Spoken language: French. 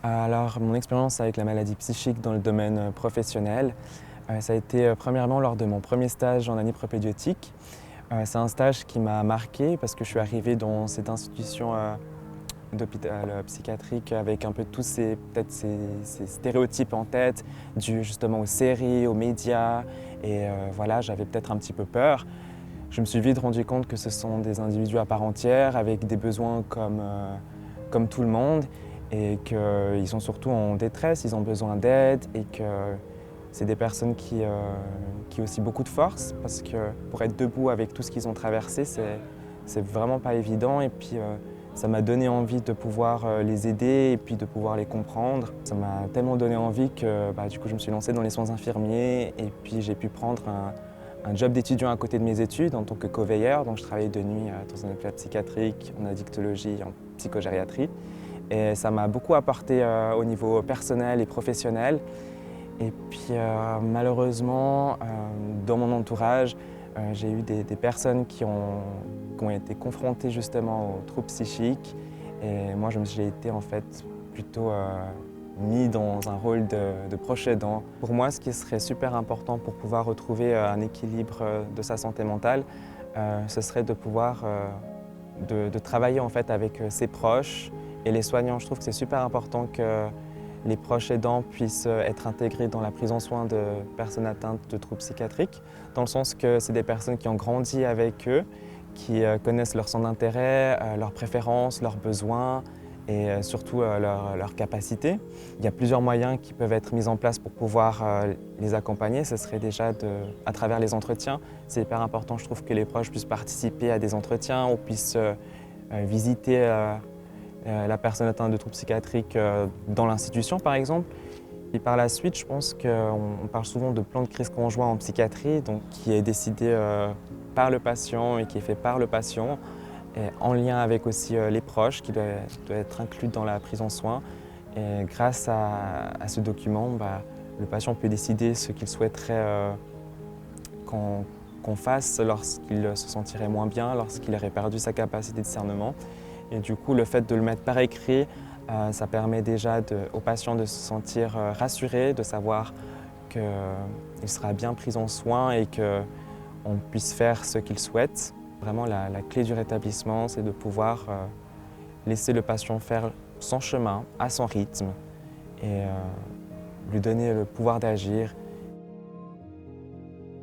Alors, mon expérience avec la maladie psychique dans le domaine professionnel, ça a été premièrement lors de mon premier stage en anipropédiotique. C'est un stage qui m'a marqué parce que je suis arrivé dans cette institution d'hôpital psychiatrique avec un peu tous ces stéréotypes en tête, dus justement aux séries, aux médias. Et voilà, j'avais peut-être un petit peu peur. Je me suis vite rendu compte que ce sont des individus à part entière avec des besoins comme tout le monde et qu'ils sont surtout en détresse, ils ont besoin d'aide et que c'est des personnes qui ont aussi beaucoup de force parce que pour être debout avec tout ce qu'ils ont traversé, c'est vraiment pas évident. Et puis ça m'a donné envie de pouvoir les aider et puis de pouvoir les comprendre. Ça m'a tellement donné envie que du coup je me suis lancé dans les soins infirmiers et puis j'ai pu prendre un job d'étudiant à côté de mes études en tant que co-veilleur. Donc je travaillais de nuit dans un hôpital psychiatrique, en addictologie, en psychogériatrie. Et ça m'a beaucoup apporté au niveau personnel et professionnel. Et puis malheureusement, dans mon entourage, j'ai eu des personnes qui ont été confrontées justement aux troubles psychiques. Et moi, j'ai été en fait plutôt mis dans un rôle de proche aidant. Pour moi, ce qui serait super important pour pouvoir retrouver un équilibre de sa santé mentale, ce serait de pouvoir de travailler en fait avec ses proches et les soignants. Je trouve que c'est super important que les proches aidants puissent être intégrés dans la prise en soin de personnes atteintes de troubles psychiatriques, dans le sens que c'est des personnes qui ont grandi avec eux, qui connaissent leur centre d'intérêt, leurs préférences, leurs besoins et surtout leurs capacités. Il y a plusieurs moyens qui peuvent être mis en place pour pouvoir les accompagner. Ce serait déjà à travers les entretiens. C'est hyper important, je trouve, que les proches puissent participer à des entretiens ou puissent visiter la personne atteinte de troubles psychiatriques dans l'institution, par exemple. Et par la suite, je pense qu'on parle souvent de plan de crise conjoint en psychiatrie, donc qui est décidé par le patient et qui est fait par le patient, et en lien avec aussi les proches, qui doivent être inclus dans la prise en soin. Et grâce à ce document, le patient peut décider ce qu'il souhaiterait qu'on fasse lorsqu'il se sentirait moins bien, lorsqu'il aurait perdu sa capacité de discernement. Et du coup, le fait de le mettre par écrit, ça permet déjà au patient de se sentir rassuré, de savoir qu'il sera bien pris en soin et qu'on puisse faire ce qu'il souhaite. Vraiment, la clé du rétablissement, c'est de pouvoir laisser le patient faire son chemin, à son rythme, et lui donner le pouvoir d'agir